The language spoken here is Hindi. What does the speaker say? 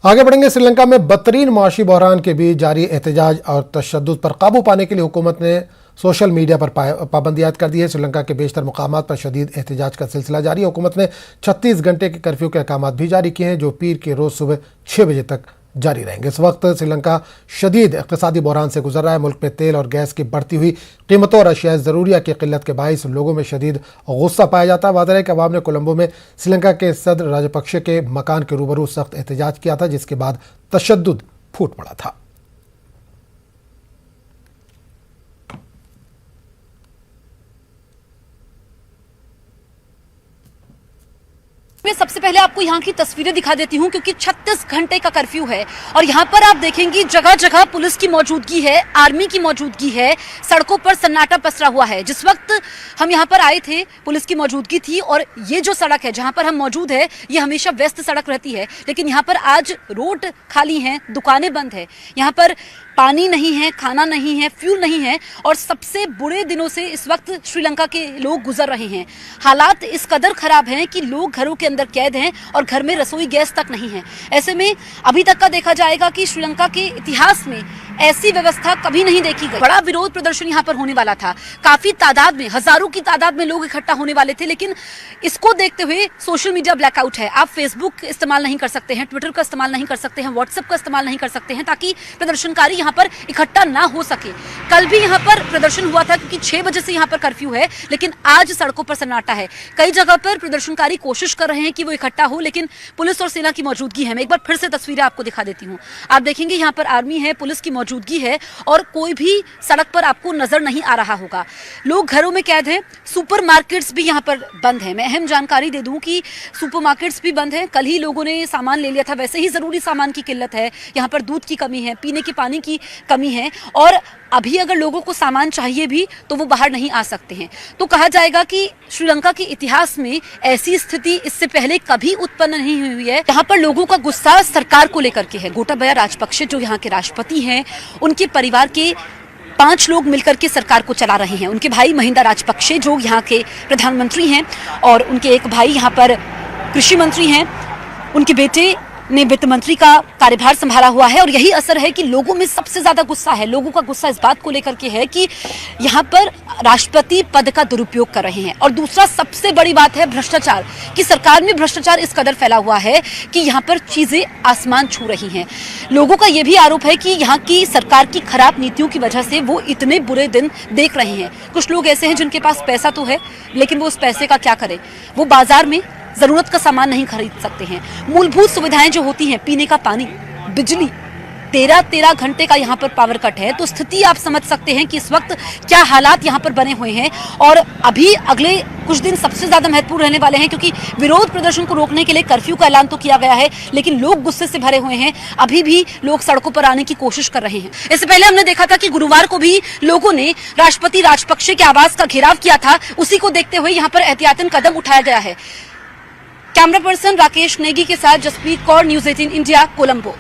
आगे बढ़ेंगे। श्रीलंका में बदतरीन मुआशी बहरान के बीच जारी एहतजाज और तशद्दुद पर काबू पाने के लिए हुकूमत ने सोशल मीडिया पर पाबंदी आयद कर दी है। श्रीलंका के बेशतर मुकामात पर शदीद एहतजाज का सिलसिला जारी है। हुकूमत ने 36 घंटे के कर्फ्यू के अहकाम भी जारी किए हैं जो पीर के रोज़ सुबह 6 बजे तक जारी रहेंगे। इस वक्त श्रीलंका शदीद इक़्तिसादी बहरान से गुजर रहा है। मुल्क में तेल और गैस की बढ़ती हुई कीमतों और अशिया ज़रूरिया की किल्लत के बाइस लोगों में शदीद गुस्सा पाया जाता है। वाज़ेह है कि अवाम ने कोलंबो में श्रीलंका के सदर राजपक्षे के मकान के रूबरू सख्त एहतजाज किया था, जिसके बाद तशद्दुद फूट पड़ा था। मैं सबसे पहले आपको यहाँ की तस्वीरें दिखा देती हूँ क्योंकि 36 घंटे का कर्फ्यू है और यहाँ पर आप देखेंगी जगह जगह पुलिस की मौजूदगी है, आर्मी की मौजूदगी है, सड़कों पर सन्नाटा पसरा हुआ है। जिस वक्त हम यहाँ पर आए थे पुलिस की मौजूदगी थी और ये जो सड़क है जहाँ पर हम मौजूद है ये हमेशा व्यस्त सड़क रहती है, लेकिन यहाँ पर आज रोड खाली हैं, दुकानें बंद है, यहाँ पर पानी नहीं है, खाना नहीं है, फ्यूल नहीं है और सबसे बुरे दिनों से इस वक्त श्रीलंका के लोग गुजर रहे हैं। हालात इस कदर खराब हैं कि लोग घरों के अंदर कैद हैं और घर में रसोई गैस तक नहीं है। ऐसे में अभी तक का देखा जाएगा कि श्रीलंका के इतिहास में ऐसी व्यवस्था कभी नहीं देखी गई। बड़ा विरोध प्रदर्शन यहाँ पर होने वाला था, काफी तादाद में, हजारों की तादाद में लोग इकट्ठा होने वाले थे, लेकिन इसको देखते हुए सोशल मीडिया ब्लैकआउट है। आप फेसबुक इस्तेमाल नहीं कर सकते हैं, ट्विटर का इस्तेमाल नहीं कर सकते हैं, व्हाट्सएप का इस्तेमाल नहीं कर सकते हैं ताकि प्रदर्शनकारी यहाँ पर इकट्ठा ना हो सके। कल भी यहाँ पर प्रदर्शन हुआ था क्योंकि 6 बजे से यहाँ पर कर्फ्यू है, लेकिन आज सड़कों पर सन्नाटा है। कई जगह पर प्रदर्शनकारी कोशिश कर रहे हैं कि वो इकट्ठा हो, लेकिन पुलिस और सेना की मौजूदगी है। मैं एक बार फिर से तस्वीरें आपको दिखा देती हूँ। आप देखेंगे यहाँ पर आर्मी है, पुलिस की मौजूदगी है और कोई भी सड़क पर आपको नजर नहीं आ रहा होगा। लोग घरों में कैद हैं, सुपरमार्केट्स भी यहाँ पर बंद है। मैं अहम जानकारी दे दूं कि सुपरमार्केट्स भी बंद है। कल ही लोगों ने सामान ले लिया था, वैसे ही जरूरी सामान की किल्लत है। यहाँ पर दूध की कमी है, पीने के पानी की कमी है और अभी अगर लोगों को सामान चाहिए भी तो वो बाहर नहीं आ सकते हैं। तो कहा जाएगा कि श्रीलंका के इतिहास में ऐसी स्थिति इससे पहले कभी उत्पन्न नहीं हुई है। यहाँ पर लोगों का गुस्सा सरकार को लेकर के है। गोटाबाया राजपक्षे जो यहाँ के राष्ट्रपति हैं, उनके परिवार के 5 लोग मिलकर के सरकार को चला रहे हैं। उनके भाई महिंदा राजपक्षे जो यहाँ के प्रधानमंत्री हैं और उनके एक भाई यहाँ पर कृषि मंत्री हैं, उनके बेटे ने वित्त मंत्री का कार्यभार संभाला हुआ है और यही असर है कि लोगों में सबसे ज्यादा गुस्सा है। लोगों का गुस्सा इस बात को लेकर के है कि यहाँ पर राष्ट्रपति पद का दुरुपयोग कर रहे हैं और दूसरा सबसे बड़ी बात है भ्रष्टाचार, कि सरकार में भ्रष्टाचार इस कदर फैला हुआ है कि यहाँ पर चीजें आसमान छू रही हैं। लोगों का यह भी आरोप है कि यहाँ की सरकार की खराब नीतियों की वजह से वो इतने बुरे दिन देख रहे हैं। कुछ लोग ऐसे हैं जिनके पास पैसा तो है लेकिन वो उस पैसे का क्या करें, वो बाजार में जरूरत का सामान नहीं खरीद सकते हैं। मूलभूत सुविधाएं जो होती हैं, पीने का पानी, बिजली, 13 घंटे का यहाँ पर पावर कट है। तो स्थिति आप समझ सकते हैं कि इस वक्त क्या हालात यहाँ पर बने हुए हैं और अभी अगले कुछ दिन सबसे ज्यादा महत्वपूर्ण रहने वाले हैं क्योंकि विरोध प्रदर्शन को रोकने के लिए कर्फ्यू का ऐलान तो किया गया है, लेकिन लोग गुस्से से भरे हुए हैं। अभी भी लोग सड़कों पर आने की कोशिश कर रहे हैं। इससे पहले हमने देखा था कि गुरुवार को भी लोगों ने राष्ट्रपति राजपक्षे के आवास का घेराव किया था। उसी को देखते हुए यहाँ पर एहतियातन कदम उठाया गया है। कैमरा पर्सन राकेश नेगी के साथ जसप्रीत कौर, न्यूज़ 18 इंडिया, कोलंबो।